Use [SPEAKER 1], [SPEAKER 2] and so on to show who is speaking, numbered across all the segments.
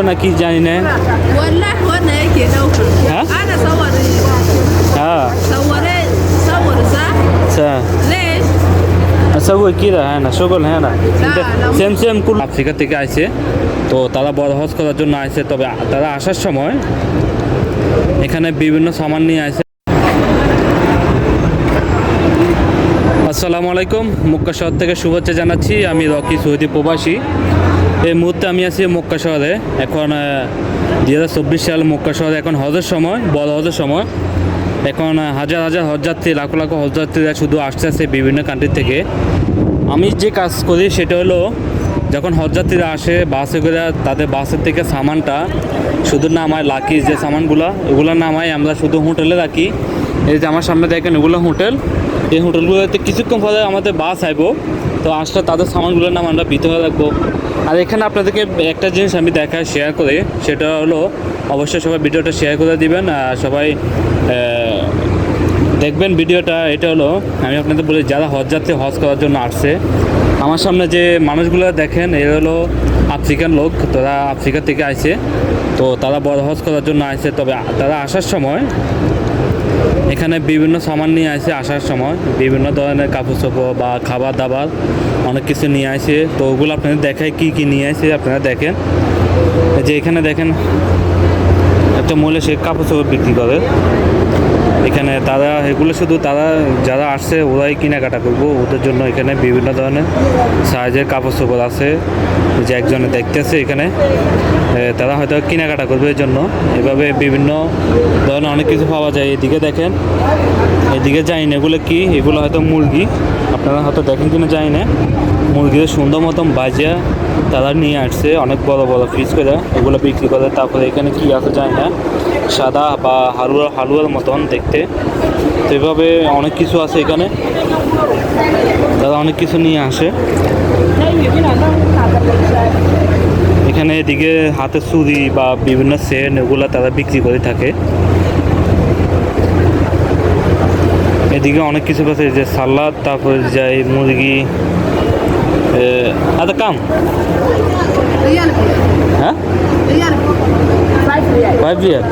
[SPEAKER 1] নাকি জানি না।
[SPEAKER 2] والله وانا هيك دوخة.
[SPEAKER 1] ها؟
[SPEAKER 2] انا صور
[SPEAKER 1] হ্যাঁ
[SPEAKER 2] صورت صور صح؟
[SPEAKER 1] আচ্ছা
[SPEAKER 2] ليش؟
[SPEAKER 1] সবই কি হ্যাঁ না সকল হ্যাঁ না
[SPEAKER 2] না।
[SPEAKER 1] সেম সেম কুল আফ্রিকা থেকে আইছে, তো তারা বড় হজ করার জন্য আইছে। তবে তারা আসার সময় এখানে বিভিন্ন সামান নিয়ে আসে। আসসালামু আলাইকুম, মক্কা শহর থেকে শুভেচ্ছা জানাচ্ছি। আমি রকি সৌদি প্রবাসী। এই মুহূর্তে আমি আছি মক্কা শহরে। এখন 2024 সাল মক্কা শহরে এখন হজের সময়, বড় হজের সময়। এখন হাজার হাজার হজযাত্রী, লাখো লাখো হজযাত্রীরা শুধু আসছে বিভিন্ন কান্ট্রি থেকে। আমি যে কাজ করি সেটা হলো, যখন হজযাত্রীরা আসে বাসে করে, তাদের বাসের থেকে সামানটা শুধু নামায়, লাকি যে সামানগুলো এগুলো নামাই আমরা শুধু হোটেলে রাখি। এই যে আমার সামনে দেখেন এগুলো হোটেল। এই হোটেলগুলোতে কিছুক্ষণ পরে আমাদের বাস আইব, তো আসলে তাদের সামানগুলোর নাম আমরা ভিতরে রাখবো। আর এখানে আপনাদেরকে একটা জিনিস আমি দেখায় শেয়ার করে, সেটা হলো অবশ্যই সবাই ভিডিওটা শেয়ার করে দিবেন আর সবাই দেখবেন ভিডিওটা। এটা হলো আমি আপনাদের বলি, যারা হজযাত্রী হজ করার জন্য আসছে, আমার সামনে যে মানুষগুলো দেখেন এরা হলো আফ্রিকান লোক। তারা আফ্রিকা থেকে আইছে, তো তারা বড় হজ করার জন্য আইছে। তবে তারা আসার সময় এখানে বিভিন্ন সামান নিয়ে আসে। আসার সময় বিভিন্ন ধরনের কাপড় চোপড় বা খাবার দাবার অনেক কিছু নিয়ে আসে। তো ওগুলো আপনাদের দেখায় কী কী নিয়ে আসে আপনারা দেখেন। যে এখানে দেখেন একটা মহিলা সে কাপড় চোপড় বিক্রি করে। এখানে তারা এগুলো শুধু তারা যারা আসছে ওরাই কেনাকাটা করবো, ওদের জন্য এখানে বিভিন্ন ধরনের সাইজের কাপড় চোপড় আছে। যে একজনে দেখতেছে এখানে, তারা হয়তো কেনাকাটা করবে এই জন্য। এভাবে বিভিন্ন ধরনের অনেক কিছু পাওয়া যায়। এদিকে দেখেন, এদিকে জানি না এগুলো কি, এগুলো হয়তো মুরগি, আপনারা হয়তো দেখেন কিনা জানি না। মুরগিদের সুন্দর মতন বাজিয়া তারা নিয়ে আসছে, অনেক বড় বড় পিস করে এগুলো বিক্রি করে। তারপরে এখানে কি আছে জানি না, সাদা বা হালুয়ার মতন দেখতে। তো এভাবে অনেক কিছু আছে এখানে, তারা অনেক কিছু নিয়ে আসে। এখানে এদিকে হাতে ছুরি বা বিভিন্ন সেন এগুলো তারা বিক্রি করে থাকে। এদিকে অনেক কিছু আছে, যে সালাদ, তারপরে যাই মুরগি। আচ্ছা কাম
[SPEAKER 2] ريال
[SPEAKER 1] হ্যাঁ
[SPEAKER 2] ريال 5 ريال
[SPEAKER 1] 5 রিয়াল।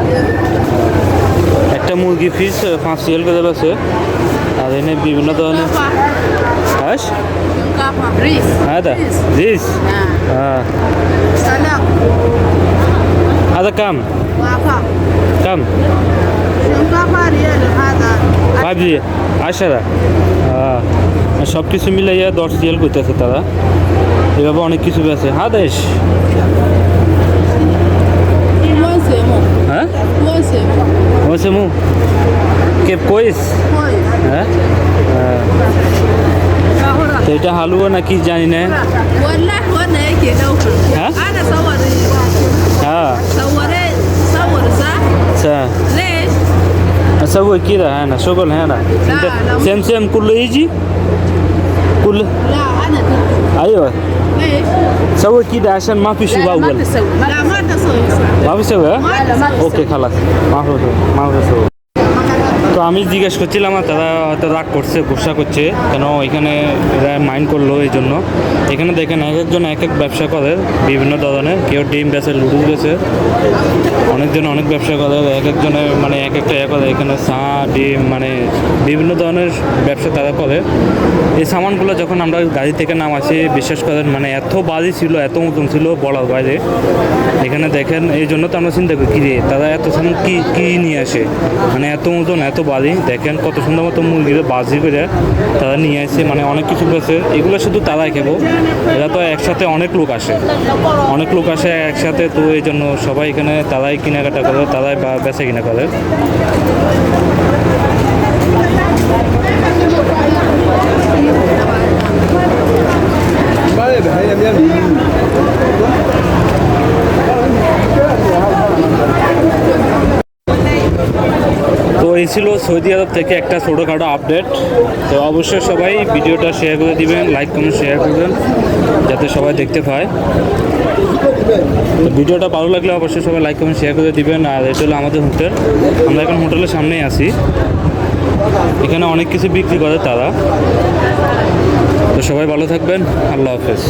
[SPEAKER 1] একটা মুরগি পিস 5 রিয়াল করে আছে। আর এনে বিভিন্ন ধরনের হাঁস।
[SPEAKER 2] كافة ريس
[SPEAKER 1] هذا ريس
[SPEAKER 2] سلام
[SPEAKER 1] هذا كم
[SPEAKER 2] كافة
[SPEAKER 1] كم
[SPEAKER 2] كافة ريال هذا
[SPEAKER 1] 5 রিয়াল 10 সব কিছু মিলাইয়া 10 রিয়াল করতেছে তারা। এভাবে অনেক কিছু আছে। হাদেশ
[SPEAKER 2] موسمو
[SPEAKER 1] হ্যাঁ
[SPEAKER 2] موسمو
[SPEAKER 1] موسمو كيف كويس
[SPEAKER 2] كويس
[SPEAKER 1] হ্যাঁ তো এটা হালুয়া নাকি জানি না।
[SPEAKER 2] والله وانا هيك دوخة.
[SPEAKER 1] ها؟
[SPEAKER 2] انا صور
[SPEAKER 1] হ্যাঁ
[SPEAKER 2] صورت صور صح؟
[SPEAKER 1] আচ্ছা
[SPEAKER 2] ليش؟
[SPEAKER 1] سوي كده هنا شغل هنا
[SPEAKER 2] لا.
[SPEAKER 1] سيم سيم كله يجي كله.
[SPEAKER 2] لا انا تركي.
[SPEAKER 1] ايوه
[SPEAKER 2] ليش؟
[SPEAKER 1] سوي كده عشان ما في شباب
[SPEAKER 2] ما
[SPEAKER 1] اول
[SPEAKER 2] تسوي لا ما تسوي
[SPEAKER 1] ما في سوي ها؟
[SPEAKER 2] ما
[SPEAKER 1] اوكي خلاص ما في سوي। তো আমি জিজ্ঞেস করছিলাম, আর তারা হয়তো রাগ করছে, গুসা করছে কেন এখানে এরা মাইন্ড করলো এই জন্য। এখানে দেখেন এক একজন এক এক ব্যবসা করে বিভিন্ন ধরনের। কেউ ডিম বেচে, লুডুস বেচে, অনেকজন অনেক ব্যবসা করে। এক একজনের মানে এক একটা করে। এখানে চা, ডিম, মানে বিভিন্ন ধরনের ব্যবসা তারা করে। এই সামানগুলো যখন আমরা গাড়ি থেকে নামাচ্ছি, বিশ্বাস করেন মানে এত বাজি ছিল, এত মতন ছিল বলার বাইরে। এখানে দেখেন, এই জন্য তো আমরা চিন্তা করি কী রে তারা এত সামান কী নিয়ে আসে, মানে এত মতন এত বাজি। দেখেন কত সুন্দর মতো মুরগির বাজি করে তারা নিয়ে আসে, মানে অনেক কিছু পেয়েছে। এগুলো শুধু তারাই খাবো, এরা তো একসাথে অনেক লোক আসে একসাথে। তো এই জন্য সবাই এখানে তারাই কেনাকাটা করে, তারাই বেচা কিনা করে। তো এই ছিল সৌদি আরব থেকে একটা ছোটোখাটো আপডেট। তো অবশ্যই সবাই ভিডিওটা শেয়ার করে দিবেন, লাইক কমেন্ট শেয়ার করবেন যাতে সবাই দেখতে পায়। তো ভিডিওটা ভালো লাগলে অবশ্যই সবাই লাইক কমেন্ট শেয়ার করে দিবেন। আর এটা হলো আমাদের হোটেল, আমরা এখন হোটেলের সামনেই আছি। এখানে অনেক কিছু বিক্রি করে তারা। তো সবাই ভালো থাকবেন, আল্লাহ হাফেজ।